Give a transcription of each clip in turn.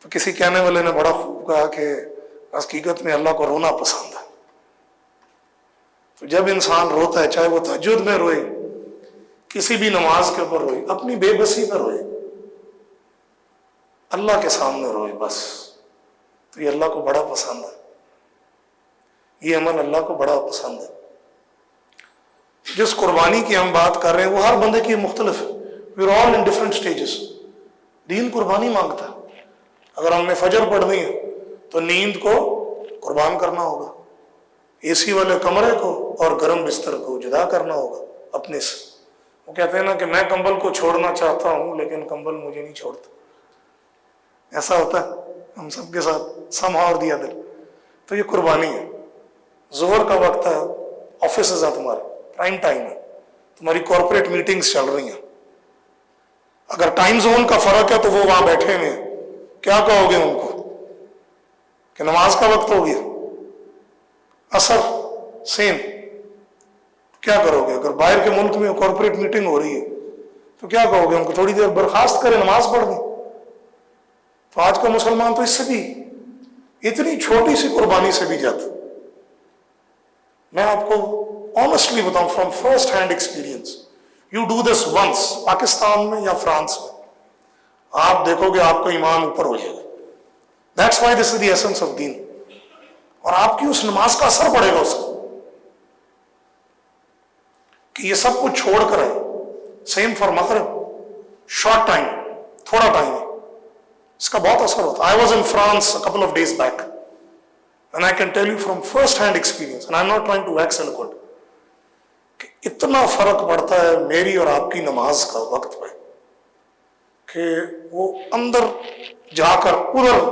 تو کسی کہنے والے نے بڑا خوب کہا کہ حقیقت میں اللہ کو رونا پسند ہے. تو جب انسان روتا ہے، چاہے وہ تہجد میں روئے، کسی بھی نماز کے اوپر روئے، اپنی بے بسی پر روئے، اللہ کے سامنے روئے بس، تو یہ اللہ کو بڑا پسند ہے. یہ عمل اللہ کو بڑا پسند ہے. جس قربانی کی ہم بات کر رہے ہیں وہ ہر بندے کی مختلف ہے. We are all in different stages. دین قربانی مانگتا ہے. اگر ہم نے فجر پڑھنی ہے تو نیند کو قربان کرنا ہوگا، اے سی والے کمرے کو اور گرم بستر کو جدا کرنا ہوگا اپنے سے. وہ کہتے ہیں نا کہ میں کمبل کو چھوڑنا چاہتا ہوں لیکن کمبل مجھے نہیں چھوڑتا. ایسا ہوتا ہے ہم سب کے ساتھ، سم اور دیا دل. تو یہ قربانی ہے. ظہر کا وقت ہے، آفیسز ہیں تمہارے، پرائم ٹائم ہے، تمہاری کارپوریٹ میٹنگز چل رہی ہیں. اگر ٹائم زون کا فرق ہے تو وہ وہاں بیٹھے ہوئے ہیں، کیا کہو گے ان کو کہ نماز کا وقت ہو گیا، عصر سیم، کیا کرو گے؟ اگر باہر کے ملک میں کارپوریٹ میٹنگ ہو رہی ہے تو کیا کہو گے ان کو؟ تھوڑی دیر برخاست کریں، نماز پڑھ دیں. تو آج کا مسلمان تو اس سے بھی، اتنی چھوٹی سی قربانی سے بھی جاتا. میں آپ کو آنیسٹلی بتاؤں from first hand experience, you do this once Pakistan میں یا فرانس میں، آپ دیکھو گے آپ کا ایمان اوپر ہو جائے گا. That's why this is the essence of دین. اور آپ کی اس نماز کا اثر پڑے گا اس کو کہ یہ سب کچھ چھوڑ کر آئے. سیم فار مغرب، شارٹ ٹائم، تھوڑا ٹائم ہے، اس کا بہت اثر ہوتا ہے. I was in France a couple of days back and I can tell you from first hand experience and I'm not trying to wax eloquent کہ اتنا فرق پڑتا ہے میری اور آپ کی نماز کا وقت پہ کہ وہ اندر جا کر ادھر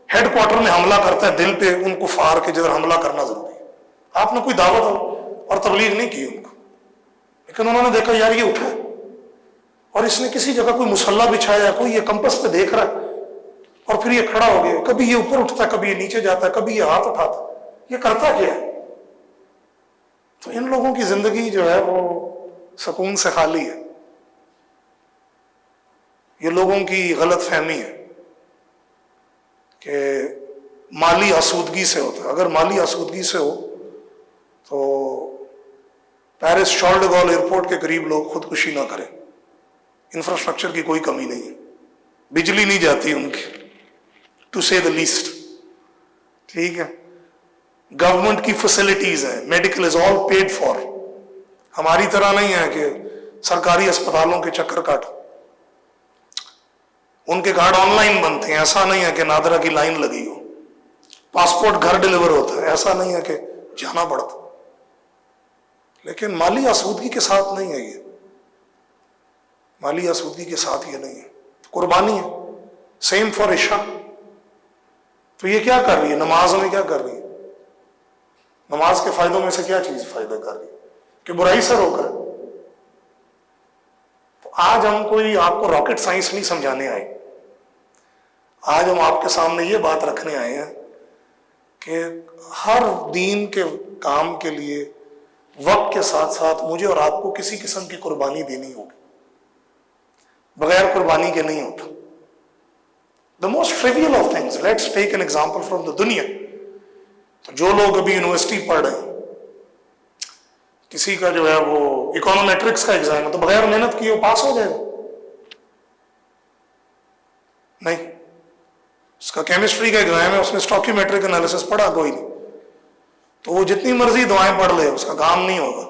ہیڈ کوارٹر میں حملہ کرتا ہے دل پہ ان کفار کے جدھر حملہ کرنا ضروری ہے. آپ نے کوئی دعوت اور تبلیغ نہیں کی ان کو، لیکن انہوں نے دیکھا یار یہ اٹھا اور اس نے کسی جگہ کوئی مسلح بچھایا ہے، کوئی یہ کمپس پہ دیکھ رہا ہے اور پھر یہ کھڑا ہو گیا، کبھی یہ اوپر اٹھتا ہے، کبھی یہ نیچے جاتا ہے، کبھی یہ ہاتھ اٹھاتا ہے، یہ کرتا کیا ہے؟ تو ان لوگوں کی زندگی جو ہے وہ سکون سے خالی ہے. یہ لوگوں کی غلط فہمی ہے کہ مالی آسودگی سے ہوتا ہے. اگر مالی آسودگی سے ہو تو پیرس شارل ڈے گول ایئرپورٹ کے قریب لوگ خودکشی نہ کریں. انفراسٹرکچر کی کوئی کمی نہیں ہے، بجلی نہیں جاتی ان کی، ٹو سے دا لیسٹ. ٹھیک ہے، گورنمنٹ کی فیسلٹیز ہیں، medical is all paid for. ہماری طرح نہیں ہے کہ سرکاری اسپتالوں کے چکر کاٹو. ان کے کارڈ آن لائن بنتے ہیں، ایسا نہیں ہے کہ نادرا کی لائن لگی ہو. پاسپورٹ گھر ڈیلیور ہوتا ہے، ایسا نہیں ہے کہ جانا پڑتا. لیکن مالی آسودگی کے ساتھ نہیں ہے یہ، مالی آسودگی کے ساتھ یہ نہیں ہے. قربانی ہے. سیم فار عشاء. تو یہ کیا کر رہی ہے؟ نماز میں کیا کر رہی ہے؟ نماز کے فائدوں میں سے کیا چیز فائدہ کر رہی ہے کہ برائی سے روک رہے. تو آج ہم کوئی آپ کو راکٹ سائنس نہیں سمجھانے آئے. آج ہم آپ کے سامنے یہ بات رکھنے آئے ہیں کہ ہر دین کے کام کے لیے وقت کے ساتھ ساتھ مجھے اور آپ کو کسی قسم کی قربانی دینی ہوگی. بغیر قربانی کے نہیں ہوتا. The most trivial of things. Let's take an example from the دنیا. تو جو لوگ ابھی یونیورسٹی پڑھ رہے ہیں، کسی کا جو ہے وہ اکانومیٹرکس کا ایگزام ہے تو بغیر محنت کیے وہ پاس ہو جائے گا؟ نہیں. اس کا کیمسٹری کا ایگزام ہے، اس نے اسٹاکیومیٹرک انالیسس پڑھا کوئی نہیں، تو وہ جتنی مرضی دعائیں پڑھ لے اس کا کام نہیں ہوگا.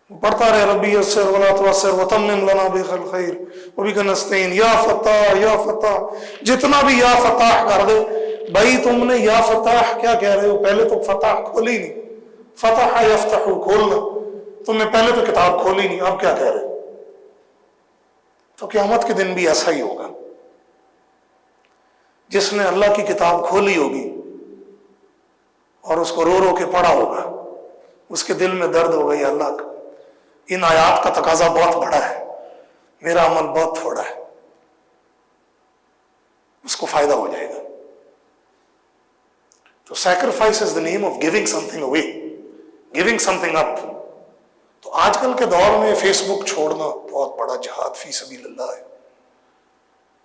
وہ پڑھتا رہے ربی یسر ولا تعسر وتمم لنا بالخير وبك نستعين یا فتاح یا فتاح، جتنا بھی یا فتاح کر دے. بھائی تم نے یا فتاح کیا کہہ رہے ہو؟ پہلے تو فتح کھولی نہیں. فتح یفتح کھولنا، تم نے پہلے تو کتاب کھولی نہیں، اب کیا کہہ رہے ہو؟ تو قیامت کے دن بھی ایسا ہی ہوگا. جس نے اللہ کی کتاب کھولی ہوگی اور اس کو رو رو کے پڑھا ہوگا، اس کے دل میں درد ہوگا، یا اللہ ان آیات کا تقاضا بہت بڑا ہے، میرا عمل بہت تھوڑا ہے. اس کو فائدہ ہو جائے گا. تو sacrifice is the name of giving something away, giving something up. تو آج کل کے دور میں فیس بک چھوڑنا بہت بڑا جہاد فی سبیل اللہ ہے.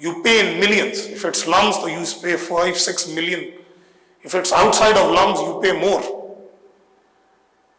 You pay in millions. If it's slums, so you pay 5-6 million. If it's outside of slums, you pay more.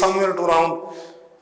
somewhere to around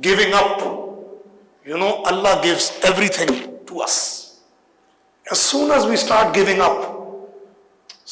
giving up, you know, Allah gives everything to us. As soon as we start giving up,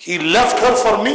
He left her for me।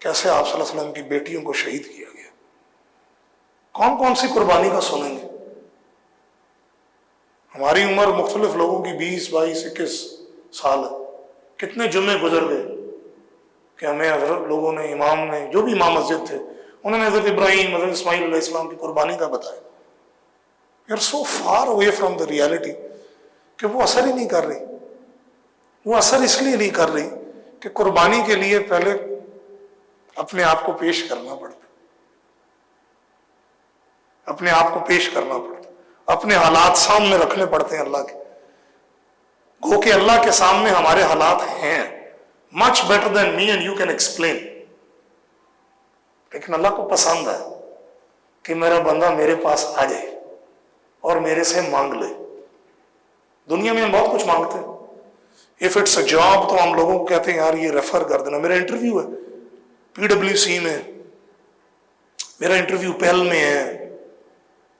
کیسے آپ صلی اللہ علیہ وسلم کی بیٹیوں کو شہید کیا گیا. کون کون سی قربانی کا سنیں گے؟ ہماری عمر مختلف لوگوں کی 20 22 21 سال ہے. کتنے جمعے گزر گئے کہ ہمیں حضرت لوگوں نے، امام نے، جو بھی امام مسجد تھے، انہوں نے حضرت ابراہیم، حضرت اسماعیل علیہ السلام کی قربانی کا بتایا. We are so far away from the reality کہ وہ اثر ہی نہیں کر رہی. وہ اثر اس لیے نہیں کر رہی کہ قربانی کے لیے پہلے اپنے آپ کو پیش کرنا پڑتا، اپنے آپ کو پیش کرنا پڑتا، اپنے حالات سامنے رکھنے پڑتے ہیں اللہ کے. گو کہ اللہ کے سامنے ہمارے حالات ہیں much better than me and you can explain. لیکن اللہ کو پسند ہے کہ میرا بندہ میرے پاس آ جائے اور میرے سے مانگ لے. دنیا میں ہم بہت کچھ مانگتے ہیں. اف اٹس اے جاب تو ہم لوگوں کو کہتے ہیں یار یہ ریفر کر دینا. میرا انٹرویو ہے PwC میں، میرا انٹرویو پیل میں ہے،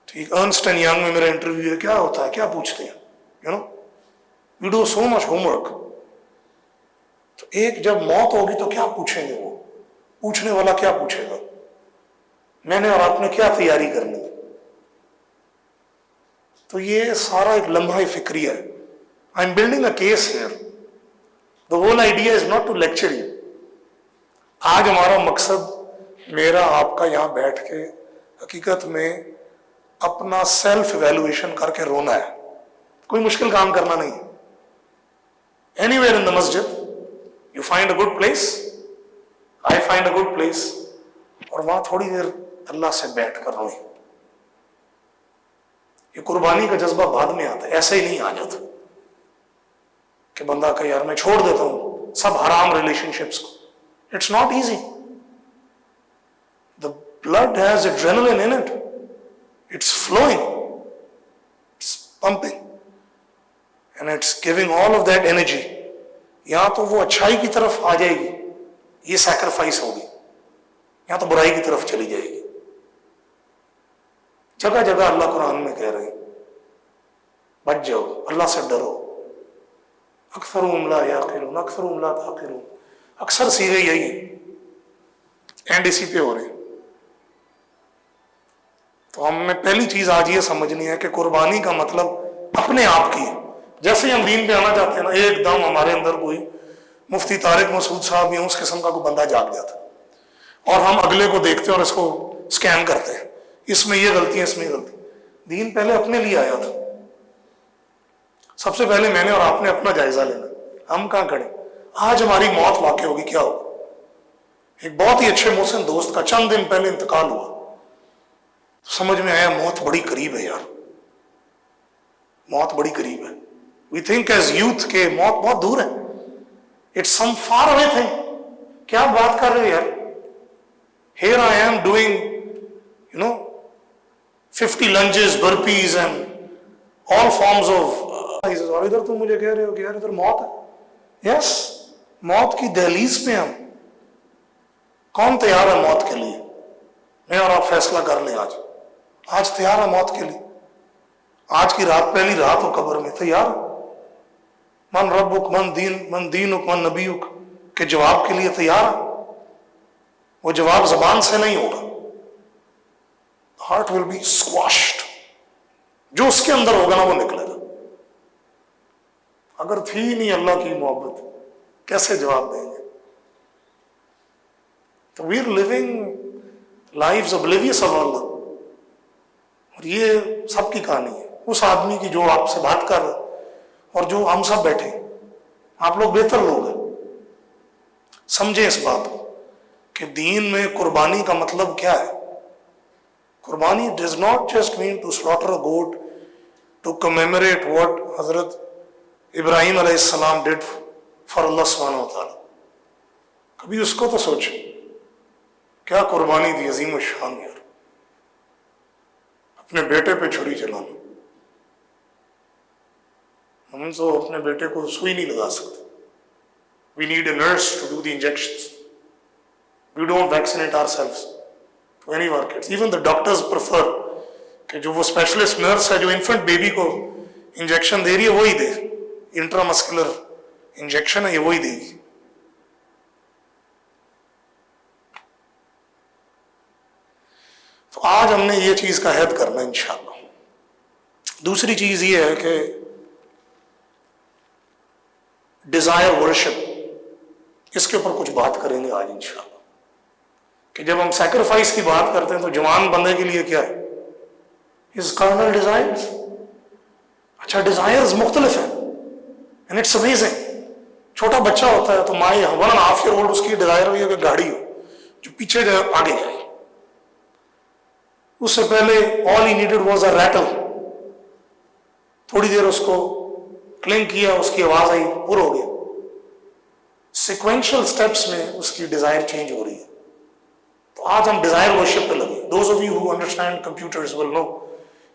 ٹھیک، ارنسٹ اینڈ ینگ میں میرا انٹرویو ہے. کیا ہوتا ہے، کیا پوچھتے ہیں؟ You know we do so much homework. تو ایک جب موت ہوگی تو کیا پوچھیں گے؟ وہ پوچھنے والا کیا پوچھے گا؟ میں نے اور آپ نے کیا تیاری کرنی ہے؟ تو یہ سارا ایک لمحہ فکری ہے. I am building a case here. The whole idea is not to lecture you. آج ہمارا مقصد میرا آپ کا یہاں بیٹھ کے حقیقت میں اپنا سیلف ایویلویشن کر کے رونا ہے. کوئی مشکل کام کرنا نہیں ہے. Any where in the Masjid you find a good place, I find a good place, اور وہاں تھوڑی دیر اللہ سے بیٹھ کر روئیں. یہ قربانی کا جذبہ بعد میں آتا ہے، ایسے ہی نہیں آ جاتا کہ بندہ کہ یار میں چھوڑ دیتا ہوں سب حرام ریلیشن شپس کو. It's not easy. The blood has adrenaline in it. It's flowing, it's pumping, and it's giving all of that energy. یہاں تو وہ اچھائی کی طرف آ جائے گی، یہ سیکریفائس ہوگی. یہاں تو برائی کی طرف چلی جائے گی. جگہ جگہ اللہ قرآن میں کہہ رہے ہیں بچ جاؤ، اللہ سے ڈرو. اکثرهم لا یعقلون اکثرهم لا تعقلون. اکثر سیغے یہی اینڈ اسی پہ ہو رہے ہیں. تو ہم نے پہلی چیز آج یہ سمجھنی ہے کہ قربانی کا مطلب اپنے آپ کی ہے. جیسے ہی ہم دین پہ آنا چاہتے ہیں نا، ایک دم ہمارے اندر کوئی مفتی طارق مسعود صاحب یا اس قسم کا کوئی بندہ جاگ جاتا ہے اور ہم اگلے کو دیکھتے ہیں اور اس کو سکین کرتے ہیں، اس میں یہ غلطی ہے، اس میں یہ غلطی. دین پہلے اپنے لیے آیا تھا. سب سے پہلے میں نے اور آپ نے اپنا جائزہ لینا. ہم کہاں کھڑے؟ آج ہماری موت واقع ہوگی، کیا ہوگا؟ ایک بہت ہی اچھے محسن دوست کا چند دن پہلے انتقال ہوا. سمجھ میں آیا موت بڑی قریب ہے یار، موت بڑی قریب ہے. وی تھنک ایز یوتھ کہ موت بہت دور ہے. It's some far away thing. کیا بات کر رہے یار؟ Here I am doing 50 lunges, burpees and all forms of اور ادھر تم مجھے کہہ رہے ہو کہ یار ادھر موت ہے. یس، موت کی دہلیز پہ ہم. کون تیار ہے موت کے لیے؟ میں اور آپ فیصلہ کر لیں. آج تیار ہے موت کے لیے؟ آج کی رات پہلی رات ہو قبر میں، تیار؟ من ربک، من دینک، من نبیک کے جواب کے لیے تیار؟ وہ جواب زبان سے نہیں ہوگا. Heart will be squashed. جو اس کے اندر ہوگا نا وہ نکلے گا. اگر تھی نہیں اللہ کی محبت کیسے جواب دیں گے؟ تو we are living lives oblivious of Allah. اور یہ سب کی کہانی ہے. اس آدمی کی جو آپ سے بات کر رہا اور جو ہم سب بیٹھے، آپ لوگ بہتر لوگ ہیں. سمجھیں اس بات کو کہ دین میں قربانی کا مطلب کیا ہے. قربانی does not just mean to slaughter a goat to commemorate what حضرت ابراہیم علیہ السلام did for اللہ سبحانہ وتعالی. کبھی اس کو تو سوچیں کیا قربانی دی عظیم الشان یار. اپنے بیٹے پہ چھری چلانا. ہم تو اپنے بیٹے کو سوئی نہیں لگا سکتے. We need a nurse to do the injections. We don't vaccinate ourselves to any of our kids. Even the doctors prefer کہ جو وہ اسپیشلسٹ نرس ہے جو انفنٹ بیبی کو انجیکشن دے رہی ہے وہی دے. انٹرامسکولر انجیکشن ہے یہ وہی دے گی. آج ہم نے یہ چیز کا عہد کرنا ہے انشاءاللہ. دوسری چیز یہ ہے کہ ڈیزائر ورشپ، اس کے اوپر کچھ بات کریں گے آج انشاءاللہ. کہ جب ہم سیکریفائس کی بات کرتے ہیں تو جوان بندے کے لیے کیا ہے؟ His carnal desires. اچھا ڈیزائرز مختلف ہیں اینڈ اٹس امیزنگ. چھوٹا بچہ ہوتا ہے تو مائی 1.5 year old اس کی ڈیزائر ہوئی ہے کہ گاڑی ہو جو پیچھے جائے آگے جائے. اس سے پہلے all he needed was a rattle. تھوڑی دیر اس کو کلنگ کیا، اس کی آواز آئی، پورا ہو گیا. سیکوینشل سٹیپس میں اس کی ڈیزائر چینج ہو رہی ہے. تو آج ہم ڈیزائر ورشپ پہ لگے. Those of you who understand computers will know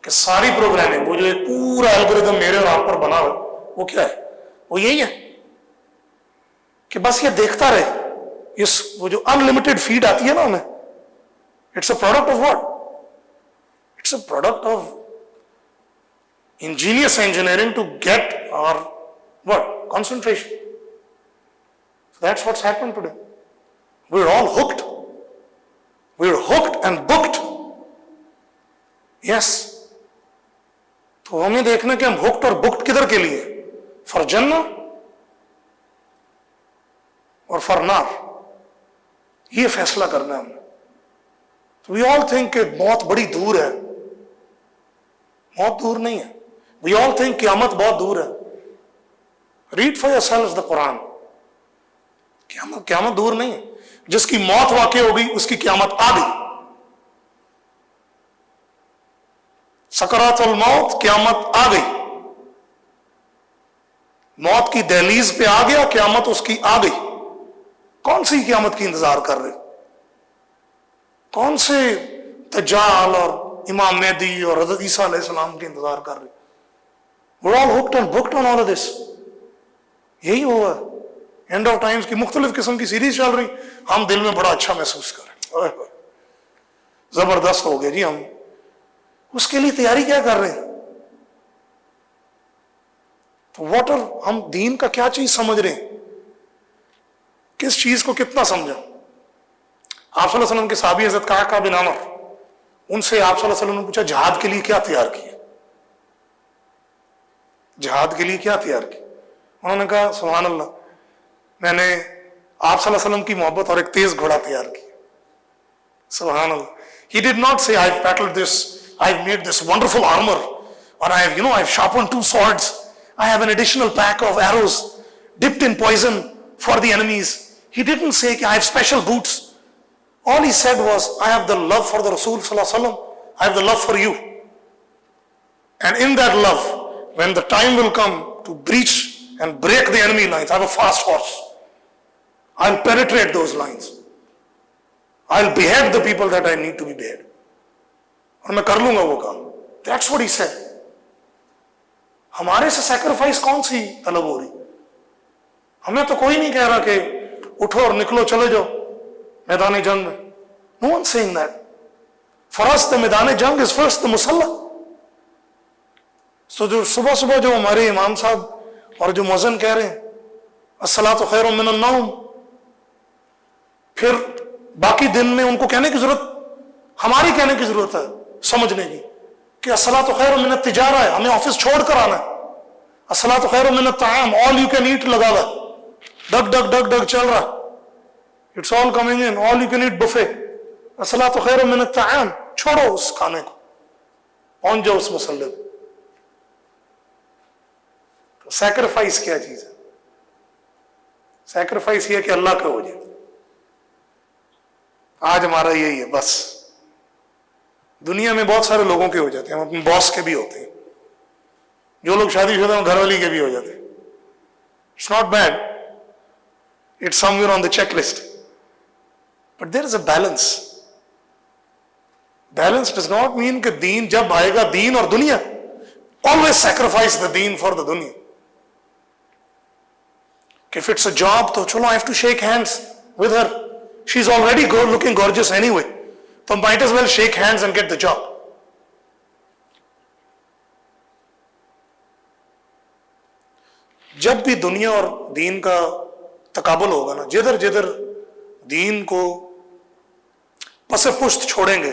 کہ ساری پروگرامنگ، وہ جو ایک پورا الگوریدم میرے اور آپ پر بنا ہوا، وہ کیا ہے؟ وہ یہی ہے کہ بس یہ دیکھتا رہے. وہ جو انلمیٹڈ فیڈ آتی ہے نا ہمیں، it's a product of what? It's a product of ingenious engineering to get our what? Concentration. So that's what's happened today. We're all hooked. We're hooked and booked. Yes. تو ہمیں دیکھنا کہ ہم hooked اور booked کدھر کے لیے؟ for جنہ اور for نار. یہ فیصلہ کرنا ہے ہم نے. We all think کہ موت بڑی دور ہے. موت دور نہیں ہے. We all think قیامت بہت دور ہے. Read for yourselves the Quran. قیامت دور نہیں ہے. جس کی موت واقع ہو گئی اس کی قیامت آ گئی. سکرات الموت، قیامت آ گئی. موت کی دہلیز پہ آ گیا، قیامت اس کی آ گئی. کون سی قیامت کی انتظار کر رہے؟ کون سے دجال اور امام مہدی اور حضرت عیسیٰ علیہ السلام کی انتظار کر رہے؟ We're all hooked and booked on all of this. یہی ہوا. اینڈ آف ٹائمز کی مختلف قسم کی سیریز چل رہی، ہم دل میں بڑا اچھا محسوس کر رہے ہیں. زبردست ہو گئے جی ہم. اس کے لیے تیاری کیا کر رہے ہیں؟ تو واٹ آر ہم دین کا کیا چیز سمجھ رہے ہیں؟ کس چیز کو کتنا سمجھا؟ آپ صلی اللہ علیہ وسلم کے صحابی حضرت قعقاع بن عمر، ان سے آپ صلی اللہ علیہ وسلم نے پوچھا جہاد کے لیے کیا تیار کیا؟ جہاد کے لیے کیا تیار کیا؟ انہوں نے کہا سبحان اللہ، میں نے آپ صلی اللہ علیہ وسلم کی محبت اور ایک تیز گھوڑا تیار کیا. سبحان اللہ. He did not say I've battled this, I've made this wonderful armor, or I've sharpened 2 swords, I have an additional pack of arrows dipped in poison for the enemies. He didn't say I have special boots. All he said was I have the love for the Rasul sallallahu alaihi wasallam, I have the love for you. And in that love, when the time will come to breach and break the enemy lines, I have a fast horse. I'll penetrate those lines. I'll behead the people that I need to be beheaded. اور میں کر لوں گا وہ کام. That's what he said. ہمارے سے sacrifice کون سی طلب ہو رہی؟ ہمیں تو کوئی نہیں کہہ رہا کہ اٹھو اور نکلو چلے جاؤ میدان جنگ میں. No one saying that. For us the میدان جنگ is first the مسلح. تو جو صبح جو ہمارے امام صاحب اور جو مؤذن کہہ رہے ہیں الصلاۃ خیر من النوم، پھر باقی دن میں ان کو کہنے کی ضرورت، ہماری کہنے کی ضرورت ہے سمجھنے کی کہ الصلاۃ خیر من التجارہ ہے، ہمیں آفس چھوڑ کر آنا ہے. الصلاۃ خیر من الطعام، آل یو کین ایٹ لگا ہوا، ڈگ ڈگ ڈگ ڈگ چل رہا، it's all coming in, all you can eat buffet. الصلاۃ خیر من الطعام، چھوڑو اس کھانے کو، پہنچ جاؤ اس مسلح پہ. سیکریفائس کیا چیز ہے؟ سیکریفائس یہ کہ اللہ کا ہو جائے. آج ہمارا یہی ہے بس. دنیا میں بہت سارے لوگوں کے ہو جاتے ہیں، ہم اپنے باس کے بھی ہوتے ہیں، جو لوگ شادی شدہ ہیں گھر والی کے بھی ہو جاتے ہیں. It's not bad, it's somewhere on the checklist, but there is a balance. Balance does not mean کہ دین جب آئے گا دین اور دنیا، always sacrifice the deen for the dunya. If it's a job تو چلو I have to shake hands with her, she's already looking gorgeous anyway, so might as well shake hands and get the job. جب بھی دنیا اور دین کا تقابل ہوگا نا، جدھر جدھر دین کو پس پشت چھوڑیں گے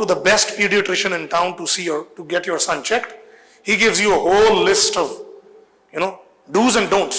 to the best pediatrician in town to get your son checked. He gives you a whole list of do's and don'ts.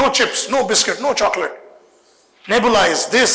no chips, no biscuit, no chocolate, nebulize this,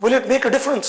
Will it make a difference?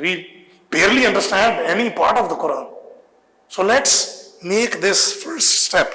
we barely understand any part of the Quran. So let's make this first step.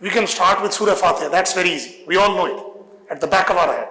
We can start with Surah Fatiha. That's very easy. We all know it at the back of our head.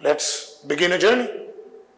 Let's begin a journey.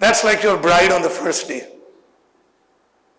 That's like your bride on the first day,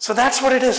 So that's what it is.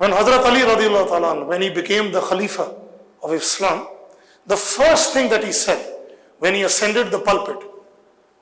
When Hazrat Ali radiallahu ta'ala anhu, when he became the Khalifa of Islam, the first thing that he said when he ascended the pulpit,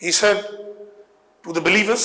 he said to the believers,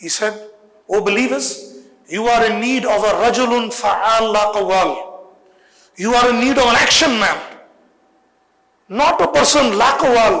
he said, "O believers, you are in need of a rajulun fa'al la qawwal. You are in need of an action man, not a person la qawwal."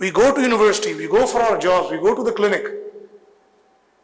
We go to university, we go for our jobs, we go to the clinic.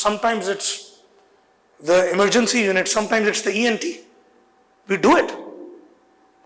sometimes it's the emergency unit, sometimes it's the ENT. We do it.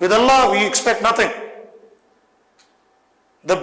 With Allah we expect nothing. The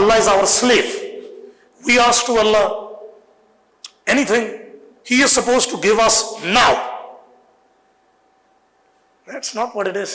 Allah is our slave. We ask to Allah anything, He is supposed to give us now. That's not what it is.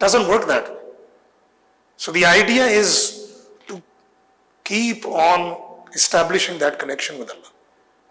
Doesn't work that way. So the idea is to keep on establishing that connection with Allah.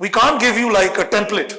we can't give you like a template.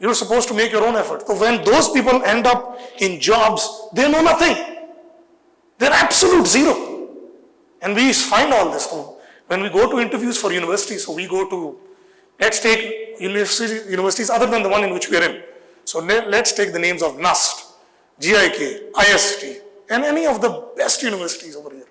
you're supposed to make your own effort. So when those people end up in jobs, they know nothing, they're absolute zero. And we find all this. So when we go to interviews for universities, so we go to, let's take universities other than the one in which we are in. So let's take the names of NUST, GIK, IST, and any of the best universities over here.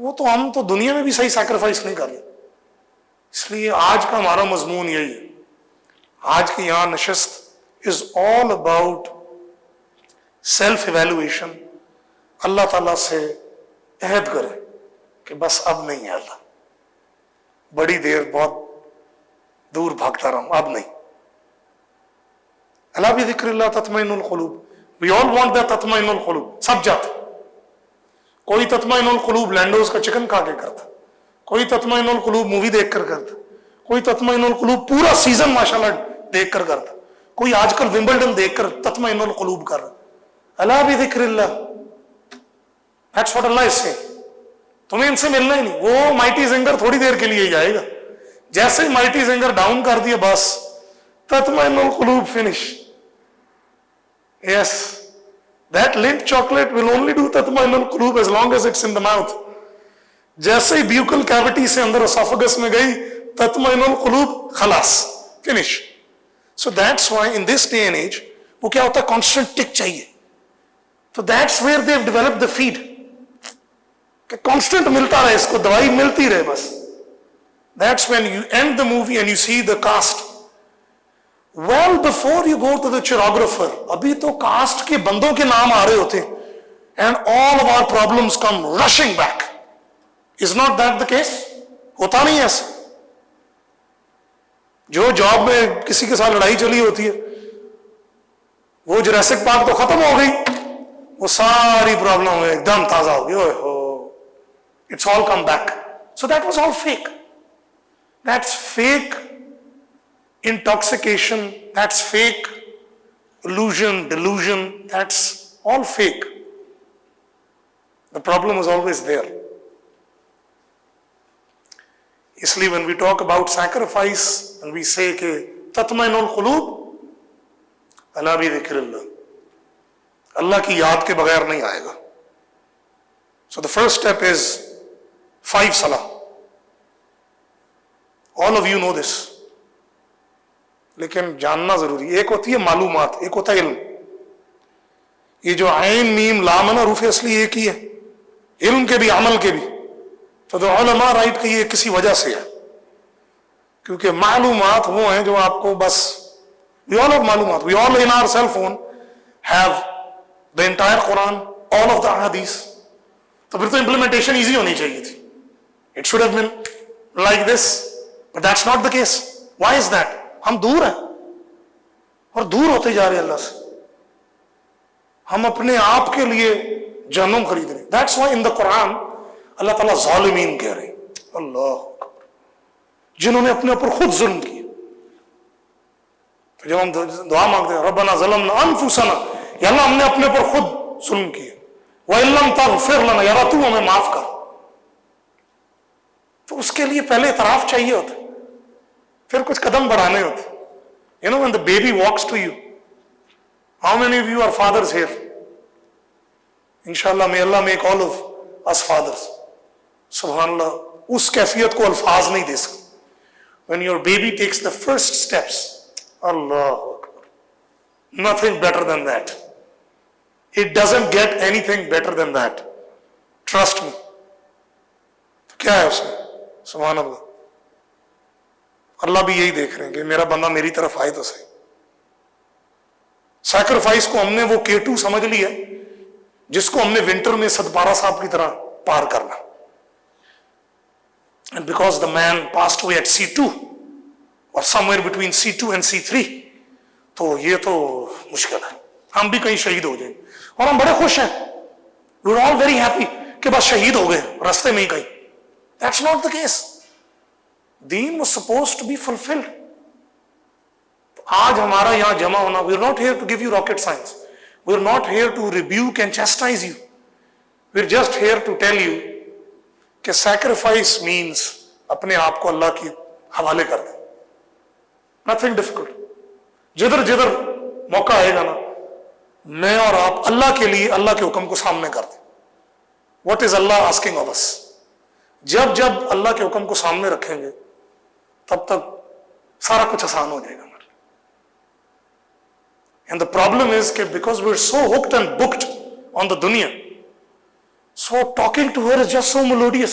وہ تو ہم تو دنیا میں بھی صحیح sacrifice نہیں کر رہے. اس لیے آج کا ہمارا مضمون یہی ہے. آج کی یہاں نشست از آل اباؤٹ سیلف ایویلویشن. اللہ تعالیٰ سے عہد کریں کہ بس اب نہیں ہے اللہ، بڑی دیر بہت دور بھاگتا رہا ہوں، اب نہیں. اللہ بھی ذکر اللہ تطمئن القلوب. وی آل وانٹ دیٹ تطمئن القلوب. سب چاہتے. کوئی تطمئن القلوب لینڈوز کا چکن کھا کے کرتا، کوئی تطمئن القلوب مووی دیکھ کر کرتا، کوئی تطمئن القلوب پورا سیزن ماشاءاللہ دیکھ کر کرتا، کوئی آج کل ومبلڈن دیکھ کر تطمئن القلوب کر رہا. اللہ بھی ذکر اللہ. That's what Allah is saying. تمہیں ان سے ملنا ہی نہیں. وہ مائٹی زنگر تھوڑی دیر کے لیے ہی جائے گا. جیسے ہی مائٹی زنگر ڈاؤن کر دیا بس تطمئن القلوب finish. Yes, that Lindt chocolate will only do تطمئن القلوب as long as it's in the mouth. جیسے ہی بیوکل کیوٹی سے اندر اسوفگس میں گئی تطمئن القلوب خلاص finish. So that's why in this day and age وہ کیا ہوتا ہے کانسٹنٹ ٹک چاہیے. تو that's where they've developed the feed کہ کانسٹنٹ ملتا رہے، اس کو دوائی ملتی رہے بس. That's when you end the movie and you see the cast. Well before you go to the choreographer ابھی تو کاسٹ کے بندوں کے نام آ رہے ہوتے and all of our problems come rushing back. Is not that the case? ہوتا نہیں ایسا. جو جاب میں کسی کے ساتھ لڑائی چلی ہوتی ہے وہ جراسک پارک تو ختم ہو گئی، وہ ساری پرابلم ایک دم تازہ ہو گئی. It's all come back. So that was all fake. That's fake intoxication. That's fake illusion, delusion. That's all fake. The problem was always there. Isliye when we talk about sacrifice and we say کہ تطمئن القلوب الا بذکر اللہ، اللہ کی یاد کے بغیر نہیں آئے گا. So the first step is 5 salah. All of you know this. لیکن جاننا ضروری. ایک ہوتی ہے معلومات، ایک ہوتا ہے علم. یہ جو عین میم لام ہے نا حروف اصلی ایک ہی ہے، علم کے بھی عمل کے بھی. تو علماء رائٹ کہ یہ کسی وجہ سے ہے، کیونکہ معلومات وہ ہیں جو آپ کو بس we all have معلومات. We all in our cell phone have the entire Quran, all of the hadith. تو پھر تو implementation easy ہونی چاہیے تھی. It should have been like this, but that's not the case. Why is that? ہم دور ہیں اور دور ہوتے جا رہے ہیں اللہ سے. ہم اپنے آپ کے لیے جہنم خرید رہے ہیں. That's why in the Quran اللہ تعالیٰ ظالمین کہہ رہے ہیں. اللہ اکبر، جنہوں نے اپنے اوپر خود ظلم کیا. تو جب ہم دعا مانگتے ہیں ربنا ظلمنا انفسنا، یا اللہ ہم نے اپنے اوپر خود ظلم کیا، وَإِن لَمْ تَغْفِرْ لَنَا، یا اللہ تو ہمیں معاف کر. تو اس کے لیے پہلے اعتراف چاہیے ہوتا، پھر کچھ قدم بڑھانے ہوتے. You know when the baby walks to you, how many of you are fathers here? Inshallah, may Allah make all of us fathers. Subhanallah, اس کیفیت کو الفاظ نہیں دے سکتے. When your baby takes the first steps, Allah Akbar, nothing better than that. It doesn't get anything better than that. Trust me. تو کیا ہے اس میں؟ سبحان اللہ. اللہ بھی یہی دیکھ رہے ہیں کہ میرا بندہ میری طرف آئے تو صحیح. سیکریفائس کو ہم نے وہ K2 سمجھ لیا جس کو ہم نے ونٹر میں ستپارہ صاحب کی طرح پار کرنا. And because the man passed away at C2 or somewhere between C2 and C3, تو یہ تو مشکل ہے. ہم بھی کہیں شہید ہو جائیں اور ہم بڑے خوش ہیں. We are all very happy کہ بس شہید ہو گئے رستے میں ہی کہیں. That's not the case. Deen was supposed to be fulfilled. آج ہمارا یہاں جمع ہونا, we are not here to give you rocket science. We are not here to rebuke and chastise you. We are just here to tell you کہ sacrifice means اپنے آپ کو اللہ کی حوالے کر دیں. Nothing difficult. جدھر جدھر موقع آئے گا نا, میں اور آپ اللہ کے لیے اللہ کے حکم کو سامنے کر دیں. What is Allah asking of us? جب جب اللہ کے حکم کو سامنے رکھیں گے تب تک سارا کچھ آسان ہو جائے گا. And the problem is that because we're so hooked and booked on the dunya, So talking to her is just so melodious.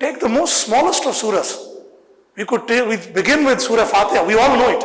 Take the most smallest of surahs. We begin with Surah Fatiha. We all know it.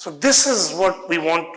So this is what we want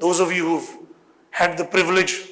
Those of you who've had the privilege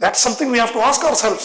That's something we have to ask ourselves.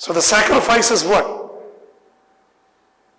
So the sacrifice is what?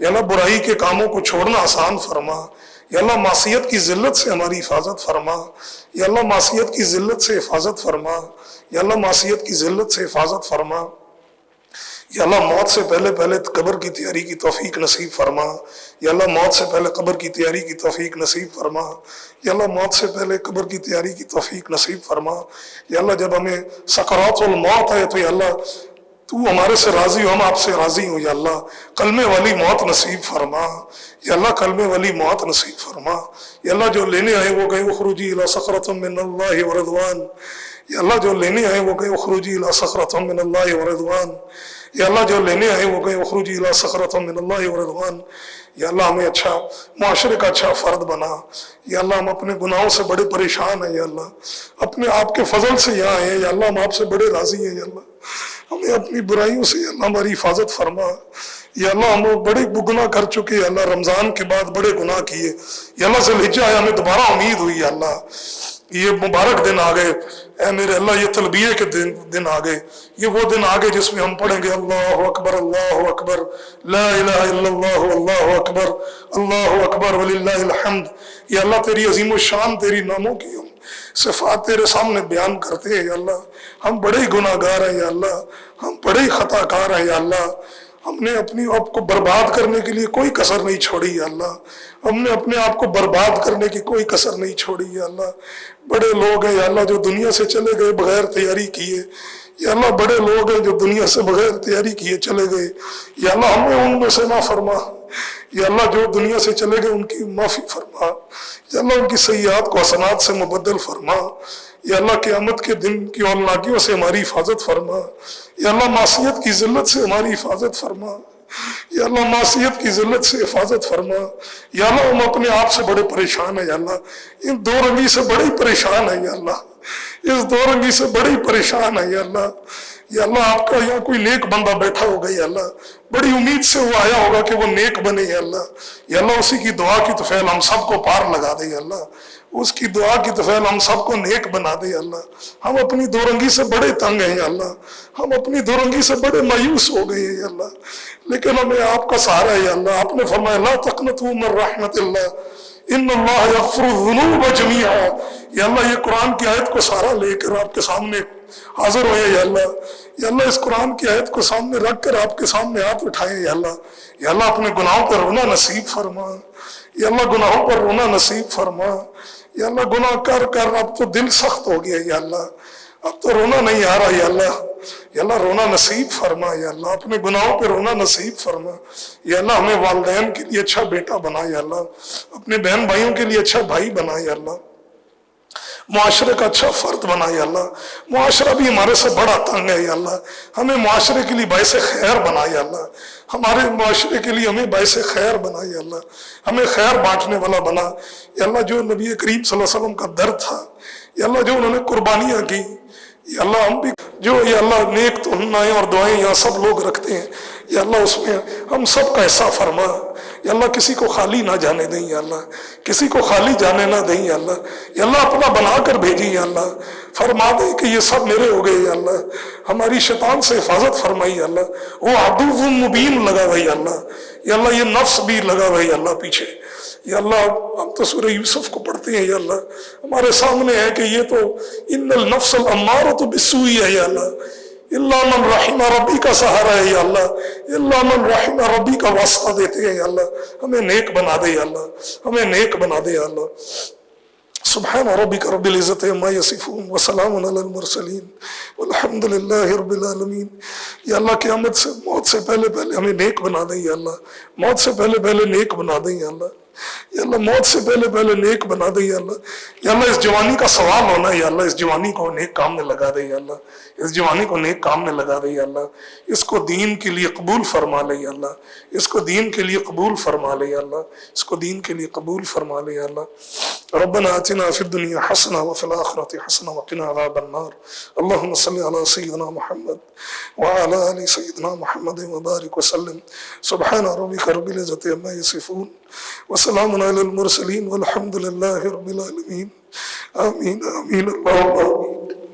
یا اللہ برائی کے کاموں کو چھوڑنا آسان فرما، یا اللہ معصیت کی ذلت سے ہماری حفاظت فرما، یا اللہ معصیت کی ذلت سے حفاظت فرما، یا اللہ معصیت کی ذلت سے حفاظت فرما، یا اللہ موت سے پہلے پہلے قبر کی تیاری کی توفیق نصیب فرما، یا اللہ موت سے پہلے قبر کی تیاری کی توفیق نصیب فرما، یا اللہ موت سے پہلے قبر کی تیاری کی توفیق نصیب فرما، یا اللہ جب ہمیں سکرات الموت ہے تو یا اللہ تو ہمارے سے راضی ہو، ہم آپ سے راضی ہوں، یا اللہ کلمے والی موت نصیب فرما، یا اللہ کلمے والی موت نصیب فرما، یا اللہ جو لینے آئے وہ گئے اخرجی الی سخرۃ من اللہ ورضوان، یا اللہ جو لینے آئے وہ گئے اخرجی الی سخرۃ من اللہ ورضوان، یا اللہ جو لینے آئے وہ گئے اخرجی الی سخرۃ من اللہ ورضوان، یا اللہ ہمیں اچھا معاشرے کا اچھا فرد بنا، یا اللہ ہم اپنے گناہوں سے بڑے پریشان ہیں، یا اللہ اپنے آپ کے فضل سے یہاں ہیں، یا اللہ ہم آپ سے بڑے راضی ہیں، یا اللہ ہمیں اپنی برائیوں سے یا اللہ ہماری حفاظت فرما، یا اللہ ہم بڑے گناہ کر چکے، یا اللہ رمضان کے بعد بڑے گناہ کیے، یا اللہ ذوالحجہ ہے ہمیں دوبارہ امید ہوئی، یا اللہ یہ مبارک دن آ گئے، اے میرے اللہ یہ تلبیہ کے دن آ گئے، یہ وہ دن آ گئے جس میں ہم پڑھیں گے اللہ اکبر لا الہ الا اللہ اللہ اکبر وللہ الحمد۔ یا اللہ تیری عظیم الشان تیری ناموں کی ہم صفات تیرے سامنے بیان کرتے ہیں، یا اللہ ہم بڑے ہی گناہ گار ہیں، یا اللہ ہم بڑے ہی خطا کار ہیں، یا اللہ ہم نے اپنی آپ کو برباد کرنے کے لیے کوئی کسر نہیں چھوڑی، یا اللہ ہم نے اپنے آپ کو برباد کرنے کی کوئی کسر نہیں چھوڑی، یا اللہ بڑے لوگ ہیں یا اللہ جو دنیا سے چلے گئے بغیر تیاری کیے، یا اللہ بڑے لوگ ہیں جو دنیا سے بغیر تیاری کیے چلے گئے، یا اللہ ہمیں ان میں سے نہ فرما، یا اللہ جو دنیا سے چلے گئے ان کی معافی فرما، یا اللہ ان کی سیئات کو حسنات سے مبدل فرما، یا اللہ قیامت کے دن کی ہولناکیوں سے ہماری حفاظت فرما، یا اللہ معصیت کی ذلت سے ہماری حفاظت فرما، یا اللہ معصیت کی ذلت سے حفاظت فرما، یا اللہ ہم اپنے آپ سے بڑے پریشان ہیں، یا اللہ ان دو رنگی سے بڑے پریشان ہیں، یا اللہ اس دو رنگی سے بڑی پریشان ہے، یا اللہ یا اللہ آپ کا یہاں کوئی نیک بندہ بیٹھا ہوگا، یا اللہ بڑی امید سے وہ آیا ہوگا کہ وہ نیک بنے، یا اللہ اسی کی دعا کی طفیل ہم سب کو پار لگا دے، یا اللہ اس کی دعا کی طفیل ہم سب کو نیک بنا دے، یا اللہ ہم اپنی دو رنگی سے بڑے تنگ ہیں، یا اللہ ہم اپنی دو رنگی سے بڑے مایوس ہو گئے ہیں، یا اللہ لیکن ہمیں آپ کا سہارا ہے، یا اللہ آپ نے فرمایا لا تقنطوا من رحمت اللہ ان اللہ یغفر الذنوب جمیعا، یا اللہ یہ قرآن کی آیت کو سہارا لے کر آپ کے سامنے حاضر ہوئے، یا اللہ اس قرآن کی آیت کو سامنے رکھ کر آپ کے سامنے ہاتھ اٹھائے، یا اللہ اپنے گناہوں پر رونا نصیب فرما، یا اللہ گناہوں پر رونا نصیب فرما، یا اللہ گناہ کر کر اب تو دل سخت ہو گیا، یا اللہ اب تو رونا نہیں آ رہا، یا اللہ رونا نصیب فرما، یا اللہ اپنے گناہوں پہ رونا نصیب فرما، یا اللہ ہمیں والدین کے لیے اچھا بیٹا بنا، یا اللہ اپنے بہن بھائیوں کے لیے اچھا بھائی بنا، یا اللہ معاشرے کا اچھا فرد بنا، یا اللہ معاشرہ بھی ہمارے سے بڑا تنگ ہے، یا اللہ ہمیں معاشرے کے لیے باعث خیر بنا، یا اللہ ہمارے معاشرے کے لیے ہمیں باعث خیر بنا، یا اللہ ہمیں خیر بانٹنے والا بنا، یا اللہ جو نبی کریم صلی اللہ علیہ وسلم کا درد تھا، یا اللہ جو انہوں نے قربانیاں کی، یا اللہ ہم بھی جو یا اللہ نیک تمنائیں اور دعائیں یہاں سب لوگ رکھتے ہیں، یا اللہ اس میں ہم سب کا حصہ فرما، یا اللہ کسی کو خالی نہ جانے دیں، یا اللہ کسی کو خالی جانے نہ دیں، یا اللہ اپنا بنا کر بھیجیں، یا اللہ فرما دیں کہ یہ سب میرے ہو گئے، یا اللہ ہماری شیطان سے حفاظت فرمائی، یا اللہ وہ عدو مبین لگا ہوئے، یا اللہ یہ نفس بھی لگا ہوئے، یا اللہ پیچھے، یا اللہ ہم تو سورہ یوسف کو پڑھتے ہیں، یا اللہ ہمارے سامنے ہے کہ یہ تو ان النفس الامارۃ بالسوء ہے، یا اللہ اللہ من رحم ربی کا سہارا ہے، یا اللہ اللہ من رحم ربی کا واسطہ دیتے ہیں، یا اللہ ہمیں نیک بنا دے، یا اللہ ہمیں نیک بنا دے، یا اللہ سبحان ربک رب العزت عما یصفون وسلام علی المرسلین والحمد للہ رب العالمین۔ یا اللہ قیامت سے موت سے پہلے پہلے ہمیں نیک بنا دیں، یا اللہ موت سے پہلے پہلے نیک بنا دیں، یا اللہ موت سے پہلے پہلے نیک بنا دے، یا اللہ اس جوانی کا سوال ہونا ہے، یا اللہ اس جوانی کو نیک کام میں لگا دے، یا اللہ اس جوانی کو نیک کام میں لگا دے، یا اللہ اس کو دین کے لیے قبول فرما لے، یا اللہ اس کو دین کے لیے قبول فرما لے، یا اللہ اس کو دین کے لیے قبول فرما لے، یا اللہ ربنا آتنا فی الدنیا حسنہ وفی الآخرۃ حسنہ وقنا عذاب النار۔ اللہم صلی علی سیدنا محمد وعلی آل سیدنا محمد وبارک وسلم۔ سبحان ربک رب العزت عما یصفون وسلام علی المرسلین والحمد للہ رب العالمین۔ آمین آمین اللہم آمین۔